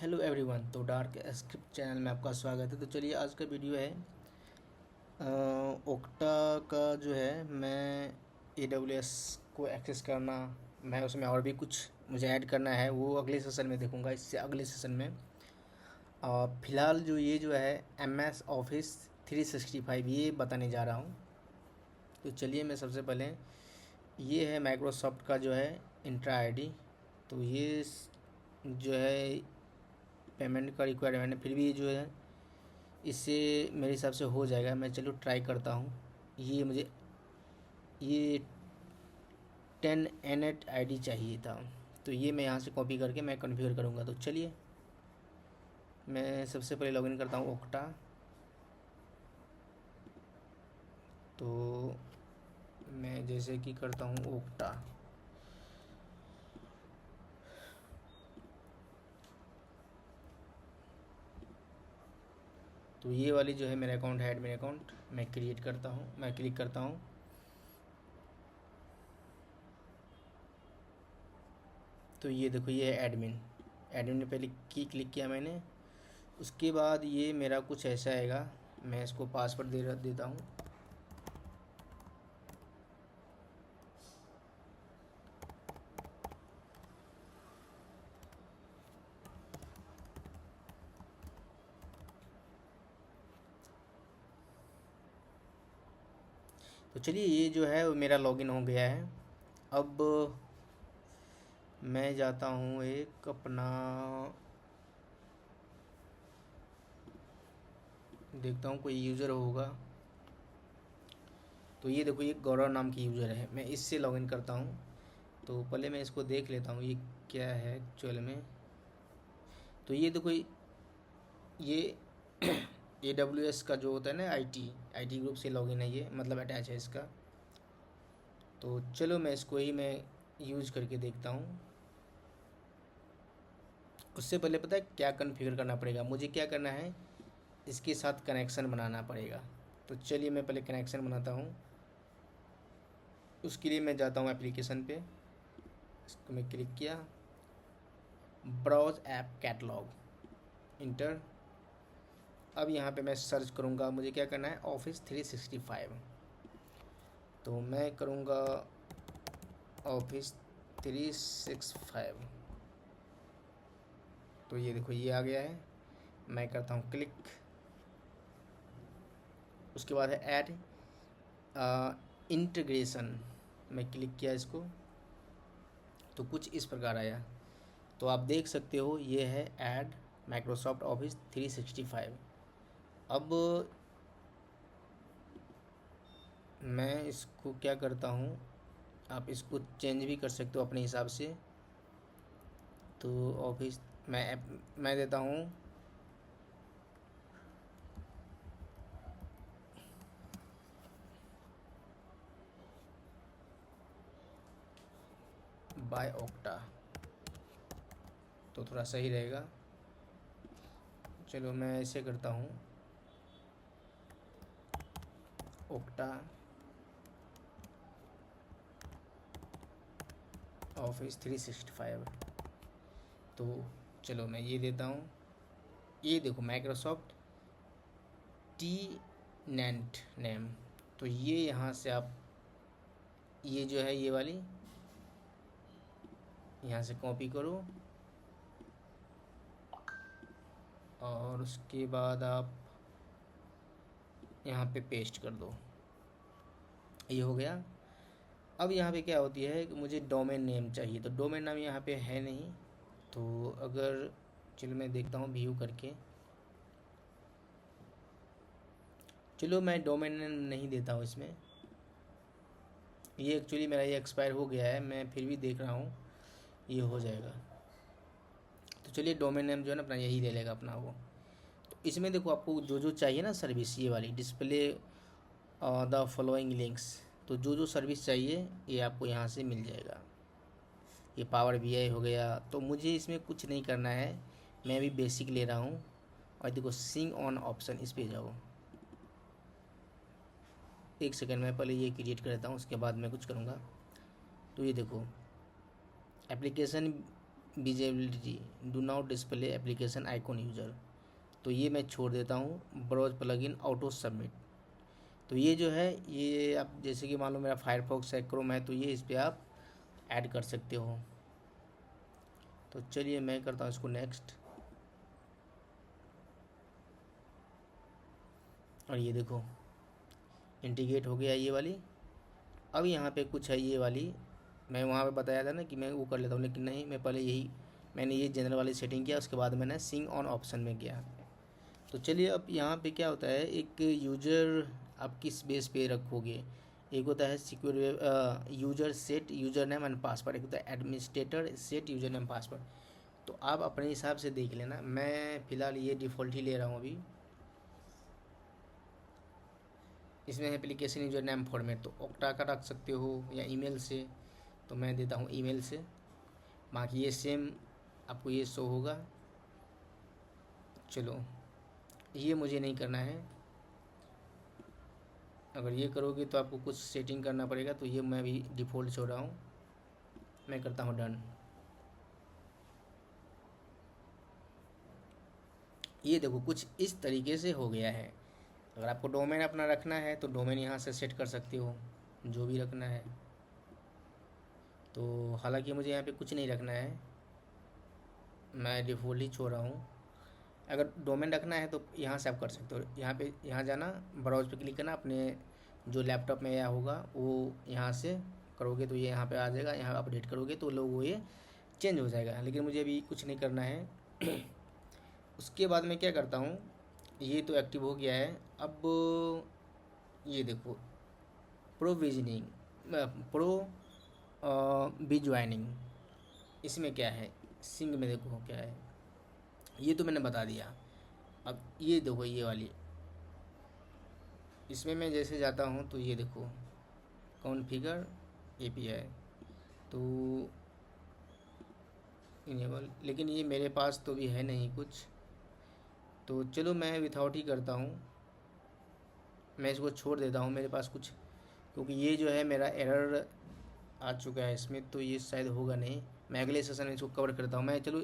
Hello everyone. तो dark script channel में आपका स्वागत है। तो चलिए आज का वीडियो है ओक्टा का जो है मैं AWS को एक्सेस करना, मैं उसमें और भी कुछ मुझे ऐड करना है, वो अगले सेशन में देखूंगा। इससे अगले सेशन में फ़िलहाल जो है MS ऑफिस 365 ये बताने जा रहा हूँ। तो चलिए मैं सबसे पहले, ये है माइक्रोसॉफ्ट का जो है इंट्रा आईडी। तो ये जो है पेमेंट का रिक्वायरमेंट है, फिर भी जो है इससे मेरे हिसाब से हो जाएगा। मैं चलो ट्राई करता हूँ। ये 10 NAT ID चाहिए था, तो ये मैं यहाँ से कॉपी करके मैं कॉन्फ़िगर करूँगा। तो चलिए मैं सबसे पहले लॉगिन करता हूँ ओक्टा। तो मैं जैसे कि करता हूँ ओक्टा, तो ये वाली जो है मेरा अकाउंट है, एडमिन अकाउंट मैं क्रिएट करता हूँ। मैं क्लिक करता हूँ, तो ये देखो ये है एडमिन। एडमिन में पहले क्लिक किया मैंने। उसके बाद ये मेरा कुछ ऐसा आएगा, मैं इसको पासवर्ड देता हूँ। तो चलिए ये जो है वो मेरा लॉगिन हो गया है। अब मैं जाता हूँ एक अपना, देखता हूँ कोई यूज़र होगा। तो ये देखो ये गौरव नाम की यूज़र है, मैं इससे लॉगिन करता हूँ। तो पहले मैं इसको देख लेता हूँ ये क्या है एक्चुअल में। तो ये देखो ये AWS का जो होता है ना, IT ग्रुप से लॉगिन है, ये मतलब अटैच है इसका। तो चलो मैं इसको ही मैं यूज़ करके देखता हूँ। उससे पहले पता है क्या कॉन्फ़िगर करना पड़ेगा, मुझे क्या करना है, इसके साथ कनेक्शन बनाना पड़ेगा। तो चलिए मैं पहले कनेक्शन बनाता हूँ। उसके लिए मैं जाता हूँ एप्लीकेशन पे, इसको मैं क्लिक किया, ब्राउज़ ऐप कैटलॉग, इंटर। अब यहाँ पे मैं सर्च करूँगा, मुझे क्या करना है, ऑफिस 365। तो मैं करूँगा ऑफिस 365। तो ये देखो ये आ गया है, मैं करता हूँ क्लिक। उसके बाद है ऐड इंटीग्रेशन, मैं क्लिक किया इसको, तो कुछ इस प्रकार आया। तो आप देख सकते हो ये है ऐड माइक्रोसॉफ्ट ऑफिस 365। अब मैं इसको क्या करता हूँ, आप इसको चेंज भी कर सकते हो अपने हिसाब से। तो ऑफिस मैं देता हूँ बाय ओक्टा, तो थोड़ा सही रहेगा। चलो मैं ऐसे करता हूँ ओक्टा ऑफिस 365। तो चलो मैं ये देता हूँ, ये देखो माइक्रोसॉफ्ट टी नेंट नेम। तो ये यहाँ से आप ये जो है ये वाली यहाँ से कॉपी करो, और उसके बाद आप यहाँ पे पेस्ट कर दो। ये हो गया। अब यहाँ पे क्या होती है कि मुझे डोमेन नेम चाहिए, तो डोमेन नाम यहाँ पे है नहीं। तो अगर चलो मैं देखता हूँ व्यू करके, चलो मैं डोमेन नेम नहीं देता हूँ इसमें। ये एक्चुअली मेरा ये एक्सपायर हो गया है, मैं फिर भी देख रहा हूँ ये हो जाएगा। तो चलिए डोमेन नेम जो है ना अपना यही ले लेगा अपना वो। तो इसमें देखो आपको जो जो चाहिए ना सर्विस, ये वाली डिस्प्ले द फॉलोइंग लिंक्स, तो जो जो सर्विस चाहिए ये आपको यहाँ से मिल जाएगा। ये पावर BI हो गया। तो मुझे इसमें कुछ नहीं करना है, मैं भी बेसिक ले रहा हूँ। और देखो सिंग ऑन ऑप्शन, इस पे जाओ। एक सेकंड में पहले ये क्रिएट कर देता हूँ, उसके बाद मैं कुछ करूँगा। तो ये देखो application visibility do not display application icon user, तो ये मैं छोड़ देता हूँ। ब्राउज प्लगइन ऑटो सबमिट, तो ये जो है ये आप जैसे कि मान लो मेरा फायरफॉक्स है, क्रोम है, तो ये इस पर आप ऐड कर सकते हो। तो चलिए मैं करता हूँ इसको नेक्स्ट, और ये देखो इंटीग्रेट हो गया ये वाली। अब यहाँ पे कुछ है ये वाली, मैं वहाँ पे बताया था ना कि मैं वो कर लेता हूँ, लेकिन नहीं, मैं पहले यही मैंने ये जनरल वाली सेटिंग किया, उसके बाद मैंने सिंग ऑन ऑप्शन में गया। तो चलिए अब यहाँ पे क्या होता है, एक यूज़र आप किस बेस पे रखोगे। एक होता है secure user set user name and password, एक होता है administrator set user name password. तो आप अपने हिसाब से देख लेना, मैं फ़िलहाल ये डिफ़ॉल्ट ही ले रहा हूँ अभी। इसमें एप्लीकेशन यूज़र नेम फॉर्मेट तो ओक्टा का रख सकते हो या ईमेल से, तो मैं देता हूँ ईमेल से। बाकी ये सेम आपको ये शो होगा। चलो ये मुझे नहीं करना है, अगर ये करोगे तो आपको कुछ सेटिंग करना पड़ेगा, तो ये मैं भी डिफ़ॉल्ट छोड़ रहा हूँ, मैं करता हूँ डन। ये देखो कुछ इस तरीके से हो गया है। अगर आपको डोमेन अपना रखना है तो डोमेन यहाँ से सेट कर सकते हो, जो भी रखना है। तो हालांकि मुझे यहाँ पे कुछ नहीं रखना है, मैं डिफ़ॉल्ट ही छोड़ रहा हूँ। अगर डोमेन रखना है तो यहाँ से आप कर सकते हो, यहाँ पे यहाँ जाना, ब्राउज पे क्लिक करना, अपने जो लैपटॉप में या होगा वो यहाँ से करोगे तो ये यहाँ पे आ जाएगा, यहाँ अपडेट करोगे तो लोग वो ये चेंज हो जाएगा, लेकिन मुझे अभी कुछ नहीं करना है। उसके बाद मैं क्या करता हूँ, ये तो एक्टिव हो गया है। अब ये देखो प्रोविजनिंग प्रो बी ज्वाइनिंग, इसमें क्या है, सिंग में देखो क्या है, ये तो मैंने बता दिया। अब ये देखो ये वाली, इसमें मैं जैसे जाता हूँ तो ये देखो कॉन्फ़िगर एपीआई, तो इनेबल, लेकिन ये मेरे पास तो भी है नहीं कुछ, तो चलो मैं विथआउट ही करता हूँ, मैं इसको छोड़ देता हूँ मेरे पास कुछ, क्योंकि ये जो है मेरा एरर आ चुका है इसमें, तो ये शायद होगा नहीं। मैं अगले सेशन में इसको कवर करता हूँ, मैं चलो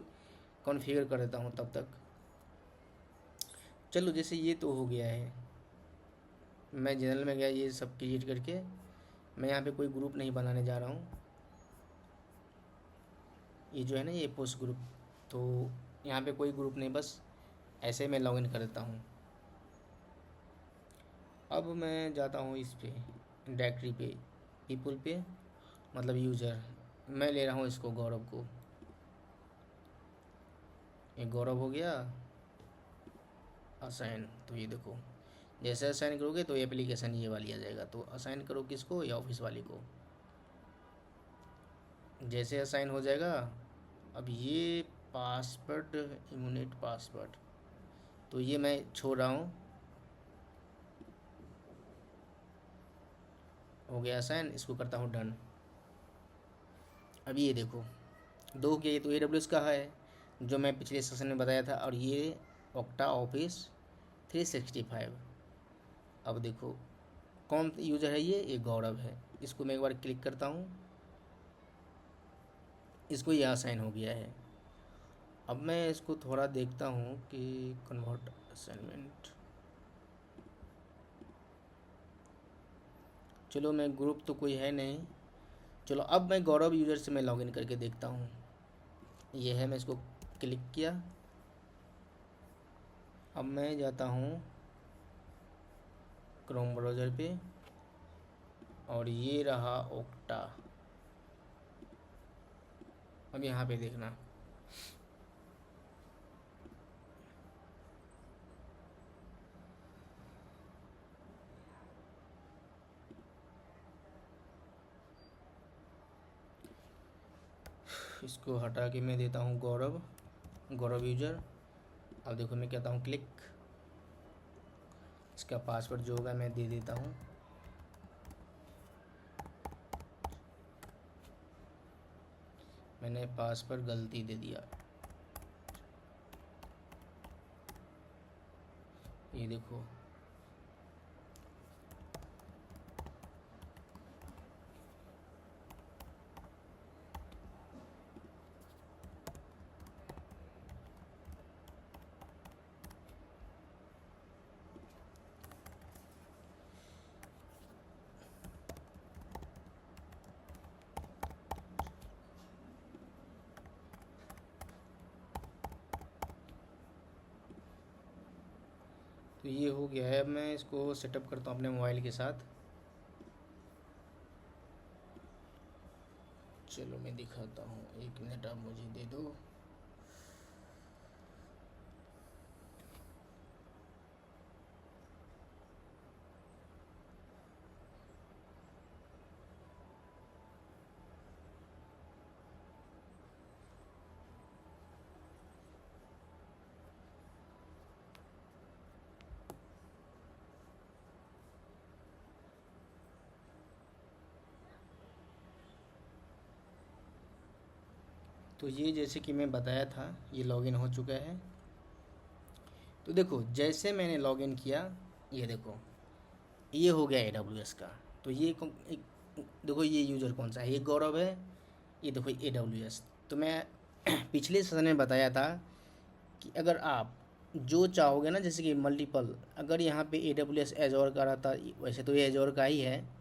कॉन्फ़िगर कर देता हूँ तब तक। चलो जैसे ये तो हो गया है, मैं जनरल में गया, ये सब क्रिएट करके मैं यहाँ पे कोई ग्रुप नहीं बनाने जा रहा हूँ। ये जो है ना ये पोस्ट ग्रुप, तो यहाँ पे कोई ग्रुप नहीं, बस ऐसे मैं लॉगिन कर देता हूँ। अब मैं जाता हूँ इस पे डायरेक्टरी पे, पीपल पे, मतलब यूज़र, मैं ले रहा हूँ इसको गौरव को, ये गौरव हो गया असाइन। तो ये देखो जैसे असाइन करोगे तो एप्लीकेशन ये वाली आ जाएगा, तो असाइन करो किसको, या ऑफिस वाली को, जैसे असाइन हो जाएगा। अब ये पासवर्ड इम्यूनेट पासवर्ड, तो ये मैं छोड़ रहा हूँ, हो गया असाइन, इसको करता हूँ डन। अब ये देखो दो क्या, ये तो AWS का है जो मैं पिछले सेशन में बताया था, और ये ओक्टा ऑफिस 365। अब देखो कौन यूज़र है, ये गौरव है, इसको मैं एक बार क्लिक करता हूँ, इसको ये असाइन हो गया है। अब मैं इसको थोड़ा देखता हूँ कि कन्वर्ट असाइनमेंट, चलो मैं ग्रुप तो कोई है नहीं, चलो अब मैं गौरव यूज़र से मैं लॉगिन करके देखता हूँ। ये है, मैं इसको क्लिक किया, अब मैं जाता हूँ क्रोम ब्राउज़र पे, और ये रहा ओक्टा। अब यहाँ पे देखना, इसको हटा के मैं देता हूँ गौरव यूज़र। अब देखो मैं कहता हूँ क्लिक, इसका पासवर्ड जो होगा मैं दे देता हूँ, मैंने पासवर्ड गलती दे दिया, ये देखो तो ये हो गया है। अब मैं इसको सेटअप करता हूँ अपने मोबाइल के साथ। चलो मैं दिखाता हूँ, 1 मिनट आप मुझे दे दो। तो ये जैसे कि मैं बताया था, ये लॉगिन हो चुका है। तो देखो जैसे मैंने लॉगिन किया, ये देखो ये हो गया AWS का। तो ये देखो ये यूज़र कौन सा है, ये गौरव है। ये देखो AWS। तो मैं पिछले सेशन में बताया था कि अगर आप जो चाहोगे ना, जैसे कि मल्टीपल, अगर यहाँ पे AWS एजोर का रहता, वैसे तो ये एजोर का ही है।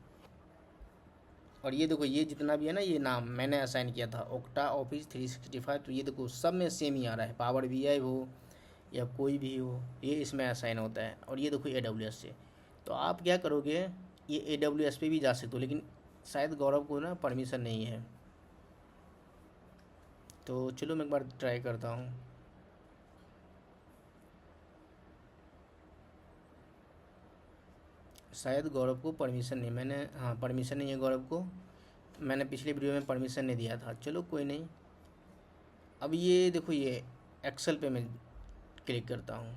और ये देखो ये जितना भी है ना, ये नाम मैंने असाइन किया था ओक्टा ऑफिस 365। तो ये देखो सब में सेम ही आ रहा है, पावर BI हो या कोई भी हो, ये इसमें असाइन होता है। और ये देखो AWS से। तो आप क्या करोगे, ये AWS पे भी जा सकते हो, लेकिन शायद गौरव को ना परमिशन नहीं है। तो चलो मैं एक बार ट्राई करता हूँ। शायद गौरव को परमिशन नहीं, मैंने, हाँ परमिशन नहीं है गौरव को। मैंने पिछले वीडियो में परमिशन नहीं दिया था। चलो कोई नहीं। अब ये देखो ये एक्सेल पे मैं क्लिक करता हूँ।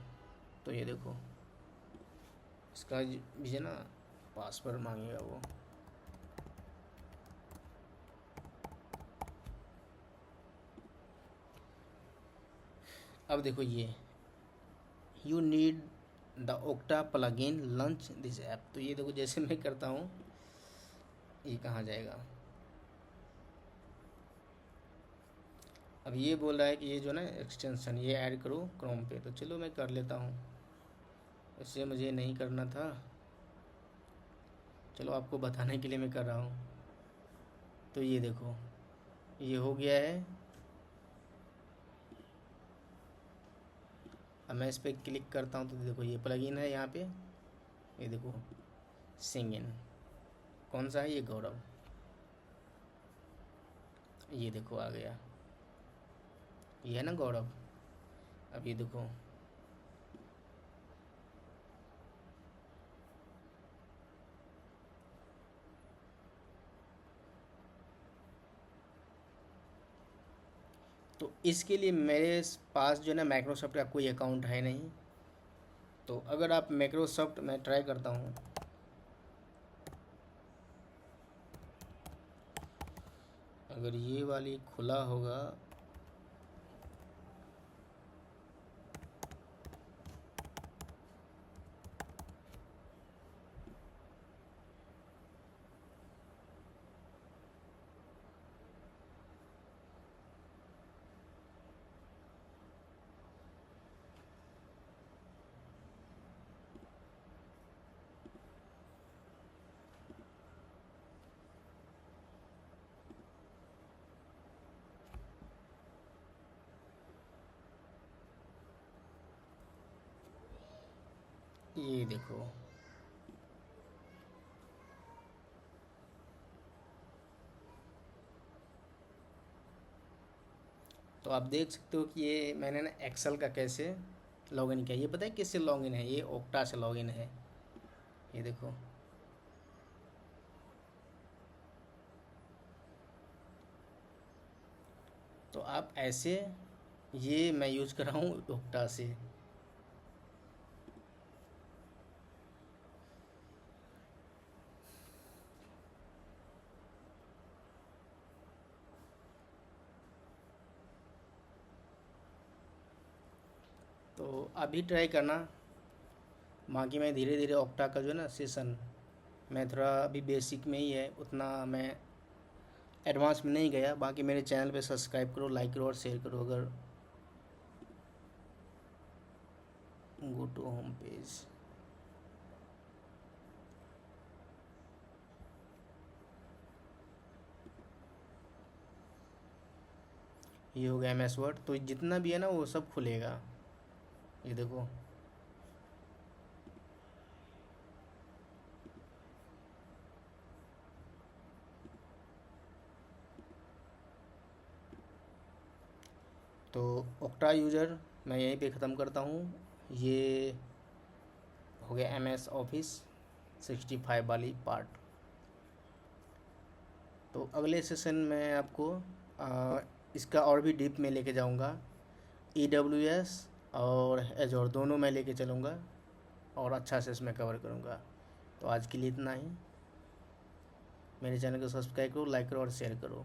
तो ये देखो इसका भी है ना, पासवर्ड मांगेगा वो। अब देखो ये you need the octa plugin launch this app. तो ये देखो जैसे मैं करता हूँ, ये कहाँ जाएगा। अब ये बोल रहा है कि ये जो ना एक्सटेंशन ये ऐड करो क्रोम पे। तो चलो मैं कर लेता हूँ, इससे मुझे नहीं करना था। चलो आपको बताने के लिए मैं कर रहा हूँ। तो ये देखो ये हो गया है। अब मैं इस पर क्लिक करता हूँ तो देखो ये प्लगइन है यहाँ पे। ये देखो सिंगिन, कौन सा है, ये गौरव। ये देखो आ गया, ये है ना गौरव। अब ये देखो तो इसके लिए मेरे पास जो है ना माइक्रोसॉफ्ट का कोई अकाउंट है नहीं। तो अगर आप माइक्रोसॉफ्ट, मैं ट्राई करता हूँ, अगर ये वाली खुला होगा। ये देखो तो आप देख सकते हो कि ये मैंने ना एक्सेल का कैसे लॉगिन किया। ये पता है किससे लॉगिन है, ये ओक्टा से लॉगिन है। ये देखो तो आप ऐसे, ये मैं यूज़ कर रहा हूँ ओक्टा से। तो अभी ट्राई करना, बाकी मैं धीरे धीरे ओक्टा का जो है ना सेशन, मैं थोड़ा अभी बेसिक में ही है, उतना मैं एडवांस में नहीं गया। बाकी मेरे चैनल पे सब्सक्राइब करो, लाइक करो और शेयर करो। अगर गो टू होम पेज, ये हो गया MS वर्ड। तो जितना भी है ना वो सब खुलेगा। ये देखो तो ओक्टा यूज़र मैं यहीं पे ख़त्म करता हूँ। ये हो गया MS ऑफिस 65 वाली पार्ट। तो अगले सेशन में आपको इसका और भी डीप में लेके जाऊंगा। AWS और एजोर दोनों मैं लेके चलूँगा और अच्छा से इसमें कवर करूँगा। तो आज के लिए इतना ही। मेरे चैनल को सब्सक्राइब करो, लाइक करो और शेयर करो।